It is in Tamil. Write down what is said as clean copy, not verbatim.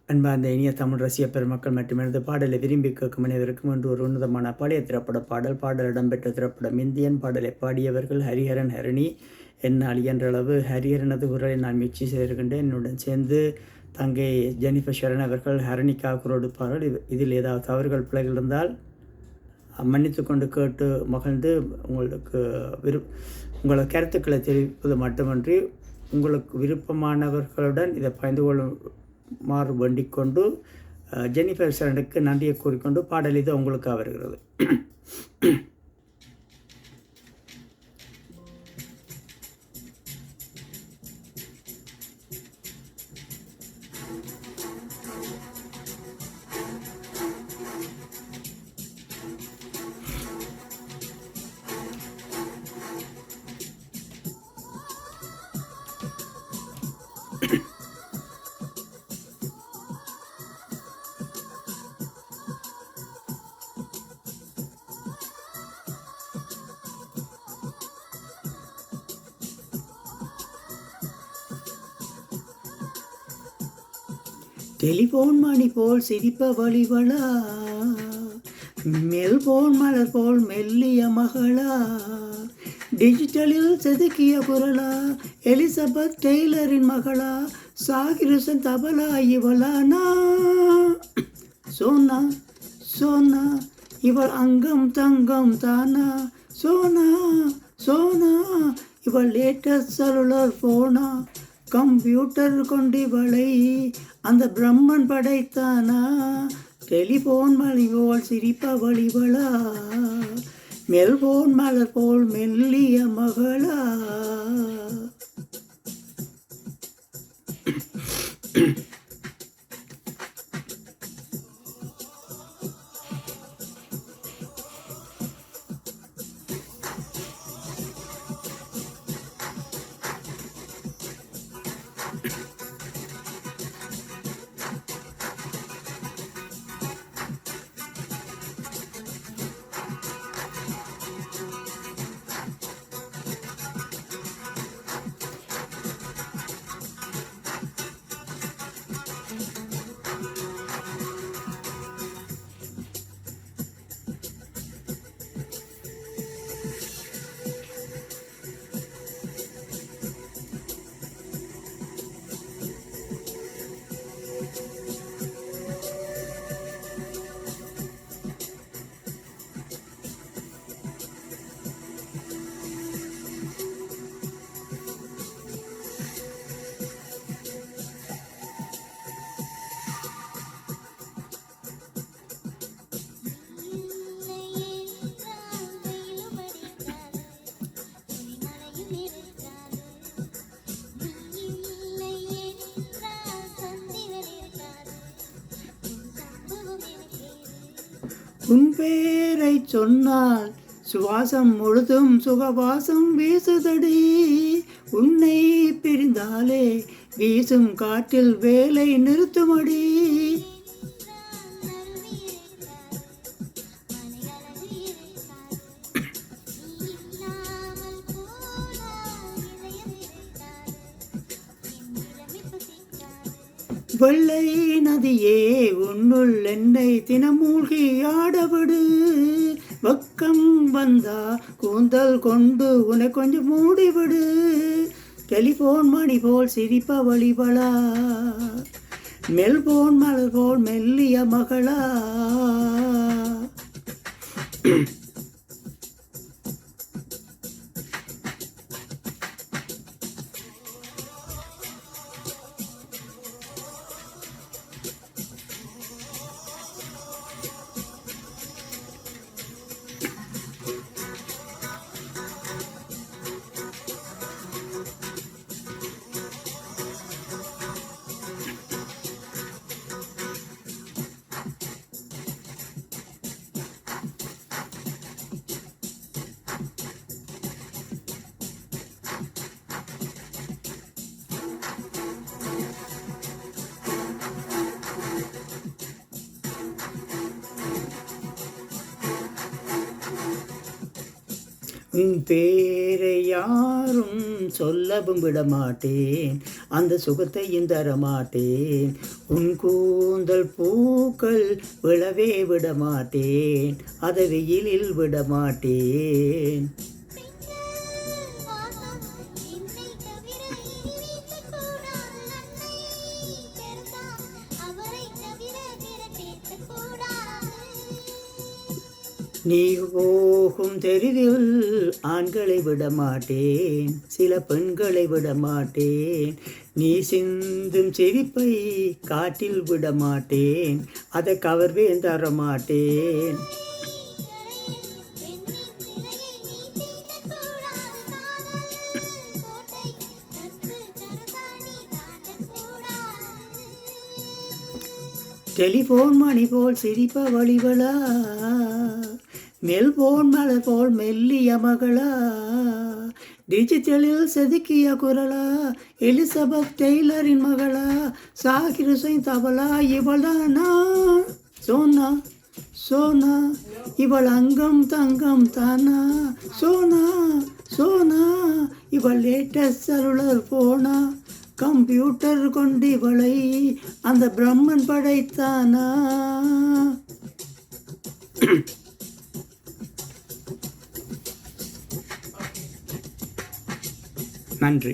அன்பார்ந்த இனிய தமிழ் ரசிக பெருமக்கள் மற்றும் எனது பாடலை விரும்பி கேட்கும் அனைவருக்கும் என்று ஒரு உன்னதமான பழைய திரைப்பட பாடல் இடம்பெற்ற திரைப்படம் இந்தியன். பாடலை பாடியவர்கள் ஹரிஹரன், ஹரணி. என்னால் இயன்றளவு ஹரிஹரனது குரலை நான் முயற்சி செய்திருக்கின்றேன். என்னுடன் சேர்ந்து தங்கை ஜெனிஃபர் ஷரன் அவர்கள் ஹரணிக்காக குரல். இதில் ஏதாவது தவறுகள் பிழைகள் இருந்தால் மன்னித்து கொண்டு கேட்டு மகிழ்ந்து உங்களோட கருத்துக்களை தெரிவிப்பது மட்டுமன்றி உங்களுக்கு விருப்பமானவர்களுடன் இதை பகிர்ந்து கொள்ளுமாறு வேண்டிக் கொண்டு ஜெனிஃபர் ஷரனுக்கு நன்றியை கூறிக்கொண்டு பாடல் இது உங்களுக்காக வருகிறது. டெலிபோன் மணி போல் சிரிப்ப வழிவளா, மெல்போன் மலர் போல் மெல்லிய மகளா, டிஜிட்டலில் செதுக்கிய குரலா, எலிசபெத் டெய்லரின் மகளா, சாகிருசன் தபலா இவளானா, சோனா சோனா இவள் அங்கம் தங்கம் தானா, சோனா சோனா இவள் லேட்டஸ்ட் செல்லுலர் போனா, கம்ப்யூட்டர் கொண்டிவளை அந்த பிரம்மன் படைத்தானா, டெலிபோன் மணி போல் சிரிப்ப வழிவளா, மெல்போன் மலர் போல் மெல்லிய மகளா. உன் பேரை சொன்னால் சுவாசம் முழுதும் சுகவாசம் வீசுதடி, உன்னை பிரிந்தாலே வீசும் காற்றில் வேலை நிறுத்துமடி. வெள்ளை நதியே உன்னுள் என்னை தினமூழ்கி ஆடவிடு, வக்கம் வந்தா கூந்தல் கொண்டு உன்னை கொஞ்சம் மூடிவிடு, டெலிபோன் மணி போல் சிரிப்ப வழிவளா, மெல்போன் மலர் போல் மெல்லிய மகளா. உன் பேரை யாரும் சொல்லவும் விடமாட்டேன், அந்த சுகத்தையும் தரமாட்டேன். உன் கூந்தல் பூக்கள் விழவே விடமாட்டேன், அதை வெயிலில் விடமாட்டேன். நீ போகும் தெருவில் ஆண்களை விடமாட்டேன், சில பெண்களை விடமாட்டேன். நீ சிந்தும் சிரிப்பை காட்டில் விடமாட்டேன், அதை கவர்வேன் தரமாட்டேன். டெலிஃபோன் மணி போல் சிரிப்ப வழிவளா, மெல்போன் மலர் போல் மெல்லிய மகளா, டிஜிட்டலில் செதுக்கிய குரலா, எலிசபெத் டெய்லரின் மகளா, சாகிர் ஹுசைன் தபலா, இவள்தானா சோனா சோனா, இவள் அங்கம் தங்கம் தானா சோனா சோனா, இவள் லேட்டஸ்ட் செல்லுலர் போனா, கம்ப்யூட்டர் கொண்டிவளை அந்த பிரம்மன் படைத்தானா. நன்றி.